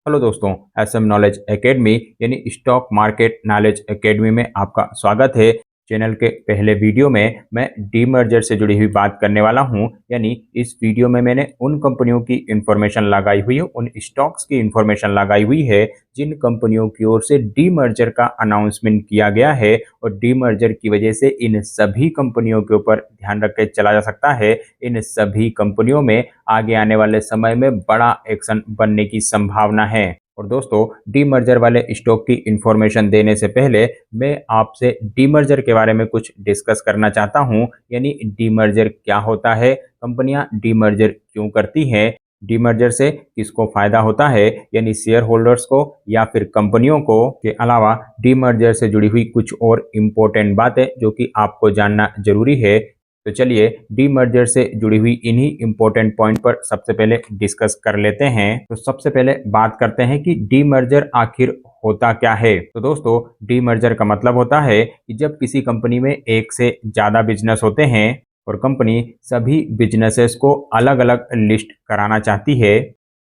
Hello दोस्तों, SM knowledge academy यानी stock market knowledge academy में आपका स्वागत है। चैनल के पहले वीडियो में मैं डीमर्जर से जुड़ी हुई बात करने वाला हूं। यानी इस वीडियो में मैंने उन कंपनियों की इंफॉर्मेशन लगाई हुई है, उन स्टॉक्स की इंफॉर्मेशन लगाई हुई है जिन कंपनियों की ओर से डीमर्जर का अनाउंसमेंट किया गया है और डीमर्जर की वजह से इन सभी कंपनियों के ऊपर ध्यान रख के चला जा सकता है। इन सभी कंपनियों में आगे आने वाले समय में बड़ा एक्शन बनने की संभावना है। और दोस्तों, डीमर्जर वाले स्टॉक की इंफॉर्मेशन देने से पहले मैं आपसे डीमर्जर के बारे में कुछ डिस्कस करना चाहता हूं। यानी डीमर्जर क्या होता है, कंपनियां डीमर्जर क्यों करती हैं, डीमर्जर से किसको फायदा होता है, यानी शेयर होल्डर्स को या फिर कंपनियों को, के अलावा डीमर्जर से जुड़ी हुई कुछ और इम्पोर्टेंट बातें जो कि आपको जानना जरूरी है। तो चलिए डीमर्जर से जुड़ी हुई इन्हीं इंपॉर्टेंट पॉइंट पर सबसे पहले डिस्कस कर लेते हैं। तो सबसे पहले बात करते हैं कि डीमर्जर आखिर होता क्या है। तो दोस्तों, डीमर्जर का मतलब होता है कि जब किसी कंपनी में एक से ज़्यादा बिजनेस होते हैं और कंपनी सभी बिजनेसेस को अलग अलग लिस्ट कराना चाहती है,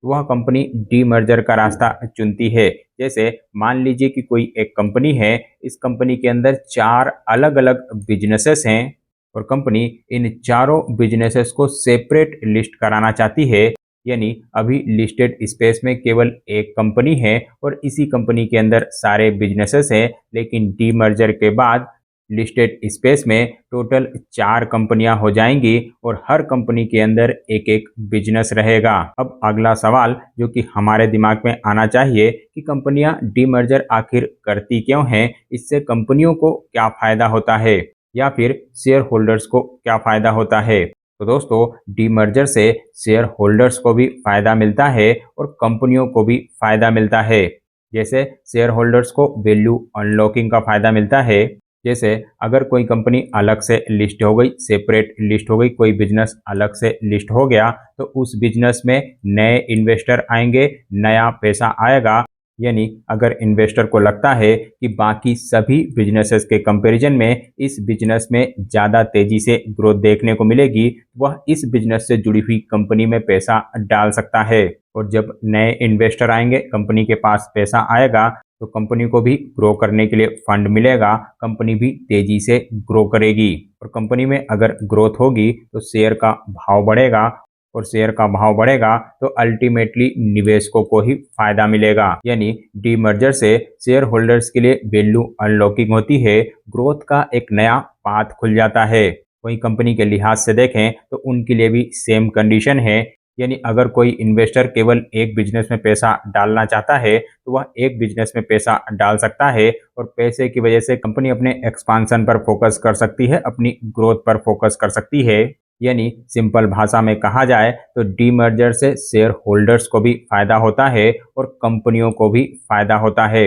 वह कंपनी डीमर्जर का रास्ता चुनती है। जैसे मान लीजिए कि कोई एक कंपनी है, इस कंपनी के अंदर 4 अलग अलग बिजनेसेस हैं और कंपनी इन चारों बिजनेसेस को सेपरेट लिस्ट कराना चाहती है। यानी अभी लिस्टेड स्पेस में केवल एक कंपनी है और इसी कंपनी के अंदर सारे बिजनेसेस हैं, लेकिन डीमर्जर के बाद लिस्टेड स्पेस में टोटल 4 कंपनियां हो जाएंगी और हर कंपनी के अंदर एक एक बिजनेस रहेगा। अब अगला सवाल जो कि हमारे दिमाग में आना चाहिए कि कंपनियां डीमर्जर आखिर करती क्यों हैं, इससे कंपनियों को क्या फायदा होता है या फिर शेयर होल्डर्स को क्या फायदा होता है। तो दोस्तों, डीमर्जर से शेयर होल्डर्स को भी फायदा मिलता है और कंपनियों को भी फायदा मिलता है। जैसे शेयर होल्डर्स को वैल्यू अनलॉकिंग का फायदा मिलता है। जैसे अगर कोई कंपनी अलग से लिस्ट हो गई, सेपरेट लिस्ट हो गई, कोई बिजनेस अलग से लिस्ट हो गया, तो उस बिजनेस में नए इन्वेस्टर आएंगे, नया पैसा आएगा। यानी अगर इन्वेस्टर को लगता है कि बाकी सभी बिजनेसेस के कंपैरिजन में इस बिजनेस में ज़्यादा तेजी से ग्रोथ देखने को मिलेगी, वह इस बिजनेस से जुड़ी हुई कंपनी में पैसा डाल सकता है। और जब नए इन्वेस्टर आएंगे, कंपनी के पास पैसा आएगा, तो कंपनी को भी ग्रो करने के लिए फंड मिलेगा, कंपनी भी तेजी से ग्रो करेगी। और कंपनी में अगर ग्रोथ होगी तो शेयर का भाव बढ़ेगा और शेयर का भाव बढ़ेगा तो अल्टीमेटली निवेशकों को ही फायदा मिलेगा। यानी डीमर्जर से शेयर होल्डर्स के लिए वैल्यू अनलॉकिंग होती है, ग्रोथ का एक नया पाथ खुल जाता है। वहीं कंपनी के लिहाज से देखें तो उनके लिए भी सेम कंडीशन है। यानी अगर कोई इन्वेस्टर केवल एक बिजनेस में पैसा डालना चाहता है तो वह एक बिजनेस में पैसा डाल सकता है और पैसे की वजह से कंपनी अपने एक्सपांशन पर फोकस कर सकती है, अपनी ग्रोथ पर फोकस कर सकती है। यानी सिंपल भाषा में कहा जाए तो डीमर्जर से शेयर होल्डर्स को भी फायदा होता है और कंपनियों को भी फायदा होता है।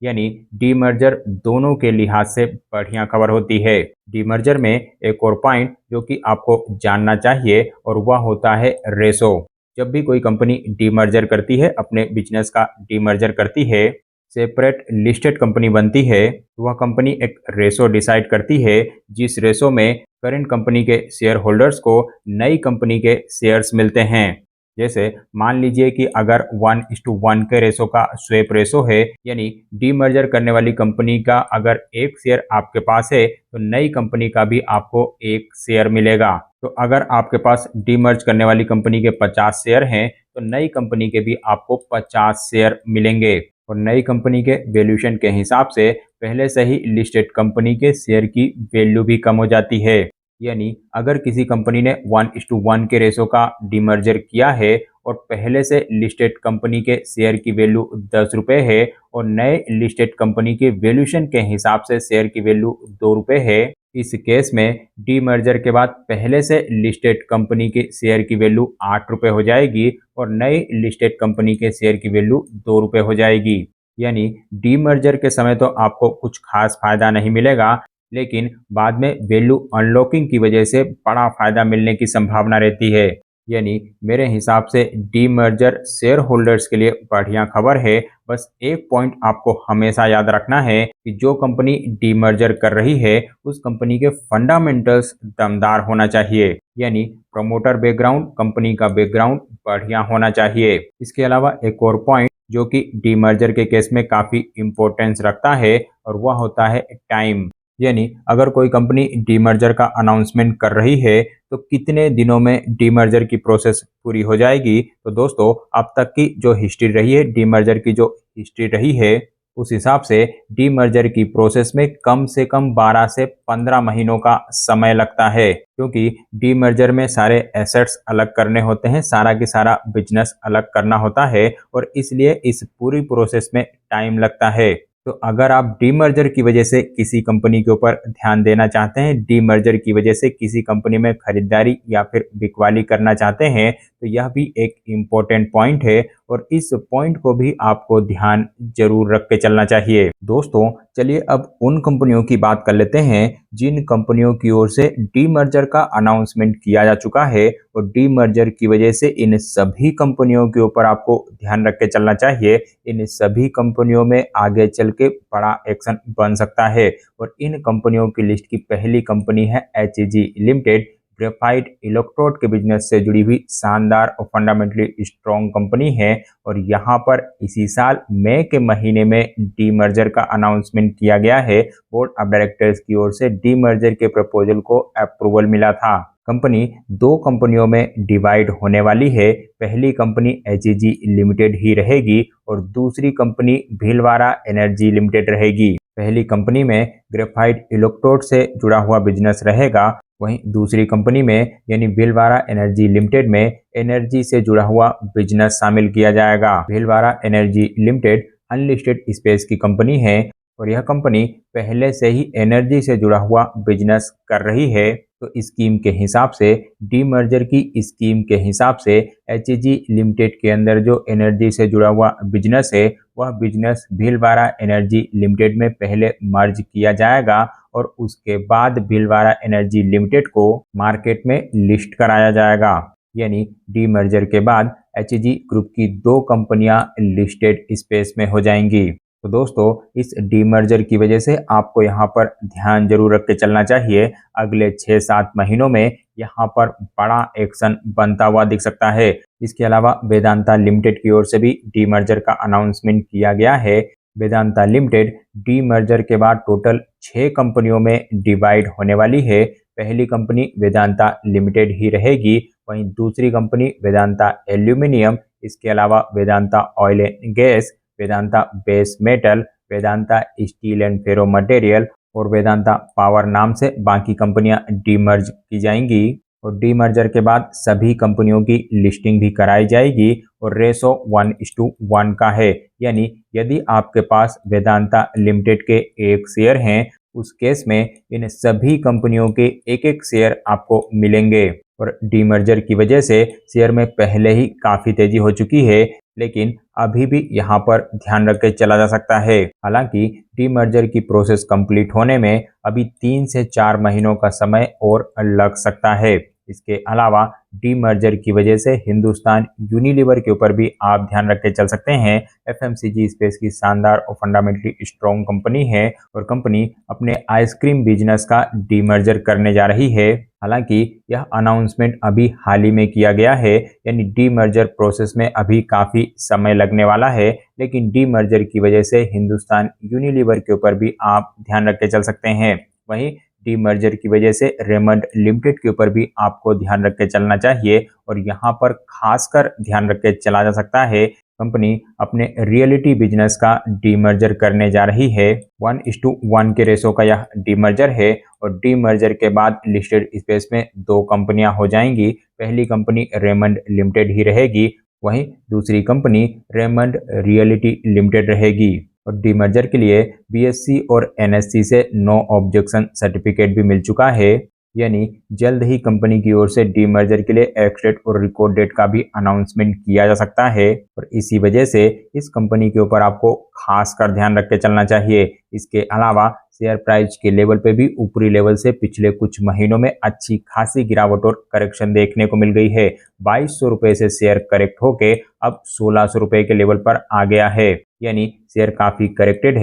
यानी डीमर्जर दोनों के लिहाज से बढ़िया खबर होती है। डीमर्जर में एक और पॉइंट जो कि आपको जानना चाहिए और वह होता है रेशो। जब भी कोई कंपनी डीमर्जर करती है, अपने बिजनेस का डीमर्जर करती है, सेपरेट लिस्टेड कंपनी बनती है, तो वह कंपनी एक रेशो डिसाइड करती है जिस रेशो में करंट कंपनी के शेयर होल्डर्स को नई कंपनी के शेयर्स मिलते हैं। जैसे मान लीजिए कि अगर 1:1 के रेशो का स्वैप रेशो है, यानी डीमर्जर करने वाली कंपनी का अगर एक शेयर आपके पास है तो नई कंपनी का भी आपको एक शेयर मिलेगा। तो अगर आपके पास डीमर्ज करने वाली कंपनी के 50 शेयर हैं तो नई कंपनी के भी आपको 50 शेयर मिलेंगे। और नई कंपनी के वैल्यूएशन के हिसाब से पहले से ही लिस्टेड कंपनी के शेयर की वैल्यू भी कम हो जाती है। यानी अगर किसी कंपनी ने 1:1 के रेशो का डीमर्जर किया है और पहले से लिस्टेड कंपनी के शेयर की वैल्यू 10 रुपये है और नए लिस्टेड कंपनी के वैल्यूएशन के हिसाब से शेयर की वैल्यू 2 रुपये है, इस केस में डीमर्जर के बाद पहले से लिस्टेड कंपनी के शेयर की वैल्यू 8 रुपये हो जाएगी और नए लिस्टेड कंपनी के शेयर की वैल्यू 2 रुपये हो जाएगी। यानी डीमर्जर के समय तो आपको कुछ खास फायदा नहीं मिलेगा, लेकिन बाद में वैल्यू अनलॉकिंग की वजह से बड़ा फायदा मिलने की संभावना रहती है। यानी मेरे हिसाब से डीमर्जर शेयर होल्डर्स के लिए बढ़िया खबर है। बस एक पॉइंट आपको हमेशा याद रखना है कि जो कंपनी डीमर्जर कर रही है उस कंपनी के फंडामेंटल्स दमदार होना चाहिए। यानी प्रमोटर बैकग्राउंड, कंपनी का बैकग्राउंड बढ़िया होना चाहिए। इसके अलावा एक और पॉइंट जो कि डीमर्जर के केस में काफ़ी इम्पोर्टेंस रखता है, और वह होता है टाइम। यानी अगर कोई कंपनी डीमर्जर का अनाउंसमेंट कर रही है तो कितने दिनों में डीमर्जर की प्रोसेस पूरी हो जाएगी। तो दोस्तों, अब तक की जो हिस्ट्री रही है, डीमर्जर की जो हिस्ट्री रही है, उस हिसाब से डीमर्जर की प्रोसेस में कम से कम 12 से 15 महीनों का समय लगता है, क्योंकि डीमर्जर में सारे एसेट्स अलग करने होते हैं, सारा की सारा बिजनेस अलग करना होता है, और इसलिए इस पूरी प्रोसेस में टाइम लगता है। तो अगर आप डीमर्जर की वजह से किसी कंपनी के ऊपर ध्यान देना चाहते हैं, डीमर्जर की वजह से किसी कंपनी में खरीदारी या फिर बिकवाली करना चाहते हैं, तो यह भी एक इम्पोर्टेंट पॉइंट है, और इस पॉइंट को भी आपको ध्यान जरूर रख के चलना चाहिए। दोस्तों, चलिए अब उन कंपनियों की बात कर लेते हैं जिन कंपनियों की ओर से डीमर्जर का अनाउंसमेंट किया जा चुका है, और डीमर्जर की वजह से इन सभी कंपनियों के ऊपर आपको ध्यान रख के चलना चाहिए। इन सभी कंपनियों में आगे चल के बड़ा एक्शन बन सकता है, और इन कंपनियों की लिस्ट की पहली कंपनी है HEG लिमिटेड। ग्रेफाइट इलेक्ट्रोड के बिजनेस से जुड़ी हुई शानदार और फंडामेंटली स्ट्रॉन्ग कंपनी है, और यहाँ पर इसी साल मई के महीने में डीमर्जर का अनाउंसमेंट किया गया है। बोर्ड ऑफ डायरेक्टर्स की ओर से डीमर्जर के प्रपोजल को अप्रूवल मिला था। कंपनी दो कंपनियों में डिवाइड होने वाली है। पहली कंपनी HEG लिमिटेड ही रहेगी, और दूसरी कंपनी भीलवाड़ा एनर्जी लिमिटेड रहेगी। पहली कंपनी में ग्रेफाइट इलेक्ट्रोड से जुड़ा हुआ बिजनेस रहेगा, वहीं दूसरी कंपनी में यानी भीलवाड़ा एनर्जी लिमिटेड में एनर्जी से जुड़ा हुआ बिजनेस शामिल किया जाएगा। Bhilwara energy limited unlisted space की कंपनी है, और यह कंपनी पहले से ही एनर्जी से जुड़ा हुआ बिजनेस कर रही है। तो स्कीम के हिसाब से, डीमर्जर की स्कीम के हिसाब से, HEG लिमिटेड के अंदर जो एनर्जी से जुड़ा हुआ बिजनेस है, वह बिजनेस भीलवाड़ा एनर्जी लिमिटेड में पहले मर्ज किया जाएगा, और उसके बाद भीलवाड़ा एनर्जी लिमिटेड को मार्केट में लिस्ट कराया जाएगा। यानी डीमर्जर के बाद HEG ग्रुप की दो कंपनियां लिस्टेड स्पेस में हो जाएंगी। तो दोस्तों, इस डीमर्जर की वजह से आपको यहाँ पर ध्यान जरूर रख के चलना चाहिए। अगले 6-7 महीनों में यहाँ पर बड़ा एक्शन बनता हुआ दिख सकता है। इसके अलावा वेदांता लिमिटेड की ओर से भी डीमर्जर का अनाउंसमेंट किया गया है। वेदांता लिमिटेड डीमर्जर के बाद टोटल 6 कंपनियों में डिवाइड होने वाली है। पहली कंपनी वेदांता लिमिटेड ही रहेगी, वहीं दूसरी कंपनी वेदांता एल्यूमिनियम, इसके अलावा Vedanta oil and gas, Vedanta base metal, Vedanta steel and ferro material, और वेदांता पावर नाम से बाकी कंपनियां डीमर्ज की जाएंगी। और डीमर्जर के बाद सभी कंपनियों की लिस्टिंग भी कराई जाएगी, और रेशो 1:1 का है। यानी यदि आपके पास वेदांता लिमिटेड के 1 शेयर हैं, उस केस में इन सभी कंपनियों के 1-1 शेयर आपको मिलेंगे। और डीमर्जर की वजह से शेयर में पहले ही काफ़ी तेजी हो चुकी है, लेकिन अभी भी यहाँ पर ध्यान रख के चला जा सकता है। हालांकि डीमर्जर की प्रोसेस कंप्लीट होने में अभी 3 से 4 महीनों का समय और लग सकता है। इसके अलावा डीमर्जर की वजह से हिंदुस्तान यूनिलीवर के ऊपर भी आप ध्यान रख के चल सकते हैं। FMCG स्पेस की शानदार और फंडामेंटली स्ट्रॉन्ग कंपनी है, और कंपनी अपने आइसक्रीम बिजनेस का डीमर्जर करने जा रही है। हालांकि यह अनाउंसमेंट अभी हाल ही में किया गया है, यानी डीमर्जर प्रोसेस में अभी काफ़ी समय लगने वाला है, लेकिन डीमर्जर की वजह से हिंदुस्तान यूनिलीवर के ऊपर भी आप ध्यान रख के चल सकते हैं। वहीं डीमर्जर की वजह से रेमंड लिमिटेड के ऊपर भी आपको ध्यान रख के चलना चाहिए, और यहाँ पर खासकर ध्यान रख के चला जा सकता है। कंपनी अपने रियलिटी बिजनेस का डीमर्जर करने जा रही है। 1:1 के रेशो का यह डीमर्जर है, और डीमर्जर के बाद लिस्टेड स्पेस में 2 कंपनियां हो जाएंगी। पहली कंपनी रेमंड लिमिटेड ही रहेगी, वहीं दूसरी कंपनी रेमंड रियलिटी लिमिटेड रहेगी। और डीमर्जर के लिए BSE और NSE से नो ऑब्जेक्शन सर्टिफिकेट भी मिल चुका है, यानी जल्द ही कंपनी की ओर से डीमर्जर के लिए एक्स डेट और रिकॉर्ड डेट का भी अनाउंसमेंट किया जा सकता है, और इसी वजह से इस कंपनी के ऊपर आपको खास कर ध्यान रख के चलना चाहिए। इसके अलावा शेयर प्राइस के लेवल पे भी ऊपरी लेवल से पिछले कुछ महीनों में अच्छी खासी गिरावट और करेक्शन देखने को मिल गई है। 2200 रुपये से शेयर करेक्ट होके अब 1600 रुपये के लेवल पर आ गया है, यानी शेयर काफ़ी करेक्टेड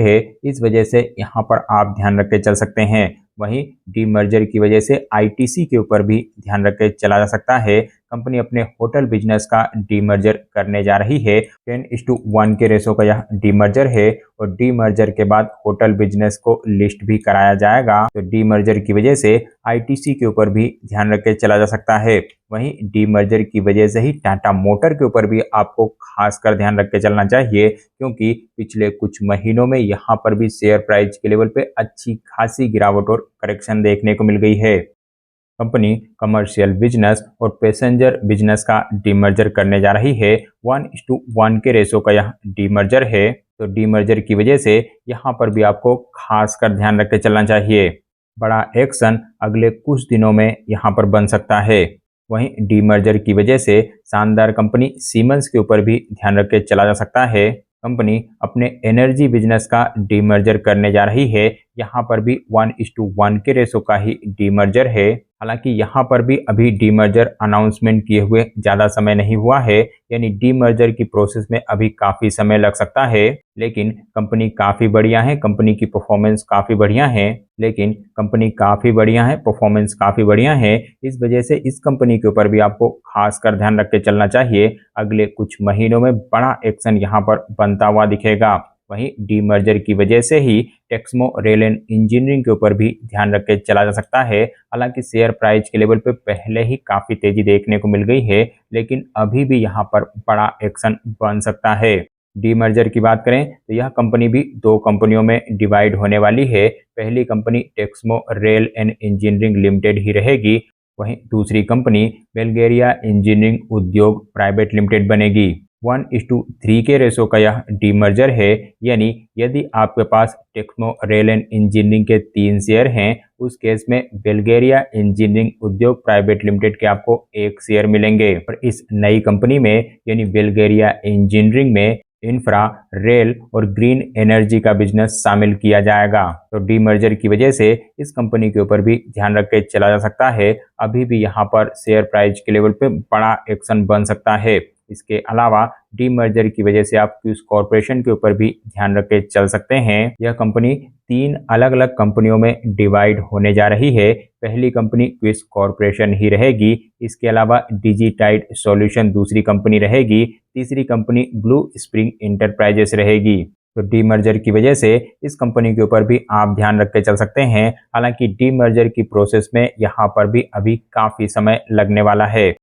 है। इस वजह से यहाँ पर आप ध्यान रख के चल सकते हैं। वहीं डीमर्जर की वजह से ITC के ऊपर भी ध्यान रख के चला जा सकता है। कंपनी अपने होटल बिजनेस का डीमर्जर करने जा रही है। 10:1 के रेशो का यह डीमर्जर है और डीमर्जर के बाद होटल बिजनेस को लिस्ट भी कराया जाएगा। तो डीमर्जर की वजह से आईटीसी के ऊपर भी ध्यान रख के चला जा सकता है। वहीं डीमर्जर की वजह से ही टाटा मोटर के ऊपर भी आपको खासकर ध्यान रख के चलना चाहिए, क्योंकि पिछले कुछ महीनों में यहाँ पर भी शेयर प्राइस के लेवल पे अच्छी खासी गिरावट और करेक्शन देखने को मिल गई है। कंपनी कमर्शियल बिजनेस और पैसेंजर बिजनेस का डीमर्जर करने जा रही है। 1:1 के रेशो का यह डीमर्जर है। तो डीमर्जर की वजह से यहाँ पर भी आपको खासकर ध्यान रख के चलना चाहिए। बड़ा एक्शन अगले कुछ दिनों में यहाँ पर बन सकता है। वहीं डीमर्जर की वजह से शानदार कंपनी सीमेंस के ऊपर भी ध्यान रख के चला जा सकता है। कंपनी अपने एनर्जी बिजनेस का डीमर्जर करने जा रही है। यहाँ पर भी 1:1 के रेशो का ही डीमर्जर है। हालांकि यहाँ पर भी अभी डीमर्जर अनाउंसमेंट किए हुए ज़्यादा समय नहीं हुआ है, यानी डीमर्जर की प्रोसेस में अभी काफ़ी समय लग सकता है। लेकिन कंपनी काफ़ी बढ़िया है, कंपनी की परफॉर्मेंस काफ़ी बढ़िया है। परफॉर्मेंस काफ़ी बढ़िया है। इस वजह से इस कंपनी के ऊपर भी आपको खासकर ध्यान रख के चलना चाहिए। अगले कुछ महीनों में बड़ा एक्शन यहाँ पर बनता हुआ दिखेगा। वहीं डीमर्जर की वजह से ही टेक्समो रेल एंड इंजीनियरिंग के ऊपर भी ध्यान रख के चला जा सकता है। हालांकि शेयर प्राइस के लेवल पे पहले ही काफ़ी तेजी देखने को मिल गई है, लेकिन अभी भी यहाँ पर बड़ा एक्शन बन सकता है। डीमर्जर की बात करें तो यह कंपनी भी दो कंपनियों में डिवाइड होने वाली है। पहली company Texmaco rail and engineering limited ही रहेगी। वहीं दूसरी company Belgharia engineering Udyog private limited बनेगी। 1:3 के रेशो का यह डीमर्जर है, यानी यदि आपके पास टेक्नो रेल एंड इंजीनियरिंग के 3 शेयर हैं, उस केस में Bulgaria engineering Udyog private limited के आपको 1 शेयर मिलेंगे। और इस नई कंपनी में यानी बल्गेरिया इंजीनियरिंग में इंफ्रा, रेल और ग्रीन एनर्जी का बिजनेस शामिल किया जाएगा। तो डीमर्जर की वजह से इस कंपनी के ऊपर भी ध्यान रख के चला जा सकता है। अभी भी यहाँ पर शेयर प्राइस के लेवल पे बड़ा एक्शन बन सकता है। इसके अलावा डीमर्जर की वजह से आप क्विस कॉरपोरेशन के ऊपर भी ध्यान रख के चल सकते हैं। यह कंपनी 3 अलग अलग कंपनियों में डिवाइड होने जा रही है। पहली कंपनी क्विस कॉरपोरेशन ही रहेगी। इसके अलावा डिजिटाइड सॉल्यूशन दूसरी कंपनी रहेगी। तीसरी कंपनी ब्लू स्प्रिंग इंटरप्राइजेस रहेगी। तो डीमर्जर की वजह से इस कंपनी के ऊपर भी आप ध्यान रख के चल सकते हैं। हालांकि डीमर्जर की प्रोसेस में यहाँ पर भी अभी काफ़ी समय लगने वाला है।